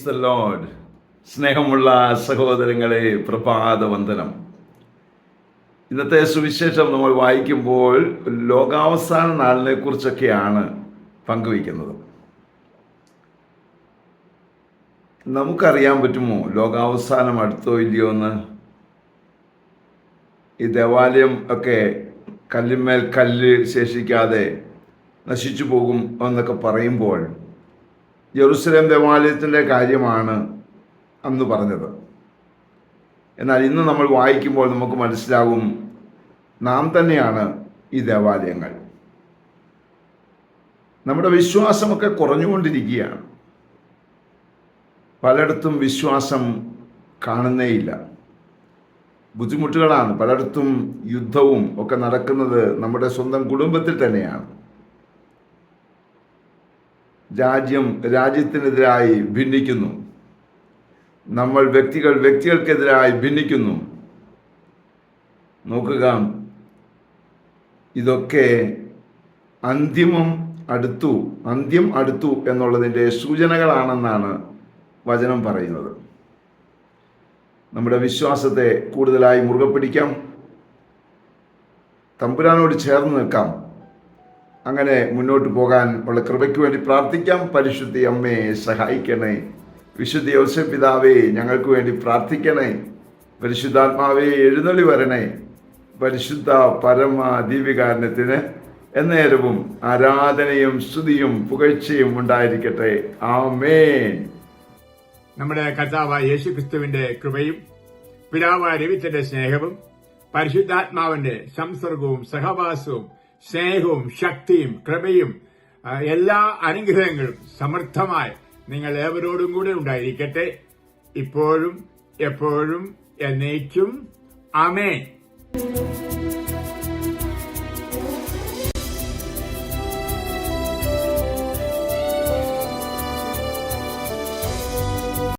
Praise the Lord. സ്നേഹമുള്ള സഹോദരങ്ങളെ, പ്രഭാതവന്ദനം. ഇന്നത്തെ സുവിശേഷം നമ്മൾ വായിക്കുമ്പോൾ ലോകാവസാന നാളിനെ കുറിച്ചൊക്കെയാണ് പങ്കുവയ്ക്കുന്നത്. നമുക്കറിയാൻ പറ്റുമോ ലോകാവസാനം അടുത്തോ ഇല്ലയോ എന്ന്? ഈ ദേവാലയം ഒക്കെ കല്ലിന്മേൽ കല്ല് ശേഷിക്കാതെ നശിച്ചു പോകും എന്നൊക്കെ പറയുമ്പോൾ ജെറുസലേം ദേവാലയത്തിൻ്റെ കാര്യമാണ് അന്ന് പറഞ്ഞത്. എന്നാൽ ഇന്ന് നമ്മൾ വായിക്കുമ്പോൾ നമുക്ക് മനസ്സിലാകും, നാം തന്നെയാണ് ഈ ദേവാലയങ്ങൾ. നമ്മുടെ വിശ്വാസമൊക്കെ കുറഞ്ഞുകൊണ്ടിരിക്കുകയാണ്. പലയിടത്തും വിശ്വാസം കാണുന്നേയില്ല. ബുദ്ധിമുട്ടുകളാണ്. പലയിടത്തും യുദ്ധവും ഒക്കെ നടക്കുന്നത് നമ്മുടെ സ്വന്തം കുടുംബത്തിൽ തന്നെയാണ്. രാജ്യം രാജ്യത്തിനെതിരായി ഭിന്നിക്കുന്നു. നമ്മൾ വ്യക്തികൾക്കെതിരായി ഭിന്നിക്കുന്നു. നോക്കുക, ഇതൊക്കെ അന്ത്യം അടുത്തു എന്നുള്ളതിൻ്റെ സൂചനകളാണെന്നാണ് വചനം പറയുന്നത്. നമ്മുടെ വിശ്വാസത്തെ കൂടുതലായി മുറുകെ പിടിക്കാം, തമ്പുരാനോട് ചേർന്ന് നിൽക്കാം. അങ്ങനെ മുന്നോട്ട് പോകാൻ ഉള്ള കൃപയ്ക്ക് വേണ്ടി പ്രാർത്ഥിക്കാം. പരിശുദ്ധ അമ്മയെ സഹായിക്കണേ. വിശുദ്ധ യോസേപ്പ് പിതാവേ, ഞങ്ങൾക്ക് വേണ്ടി പ്രാർത്ഥിക്കണേ. പരിശുദ്ധാത്മാവേ, എഴുന്നള്ളി വരണേ. പരിശുദ്ധ പരമ ദിവ്യകാരുണ്യത്തിന് എന്നേരവും ആരാധനയും സ്തുതിയും പുകഴ്ചയും ഉണ്ടായിരിക്കട്ടെ. ആമേൻ. നമ്മുടെ കർത്താവായ യേശുക്രിസ്തുവിന്റെ കൃപയും പിതാവായ ദൈവത്തിന്റെ സ്നേഹവും പരിശുദ്ധാത്മാവിന്റെ സംസർഗവും സഹവാസവും സ്നേഹവും ശക്തിയും കൃപയും എല്ലാ അനുഗ്രഹങ്ങളും സമൃദ്ധമായി നിങ്ങൾ ഏവരോടും കൂടെ ഉണ്ടായിരിക്കട്ടെ, ഇപ്പോഴും എപ്പോഴും എന്നേക്കും. ആമേൻ.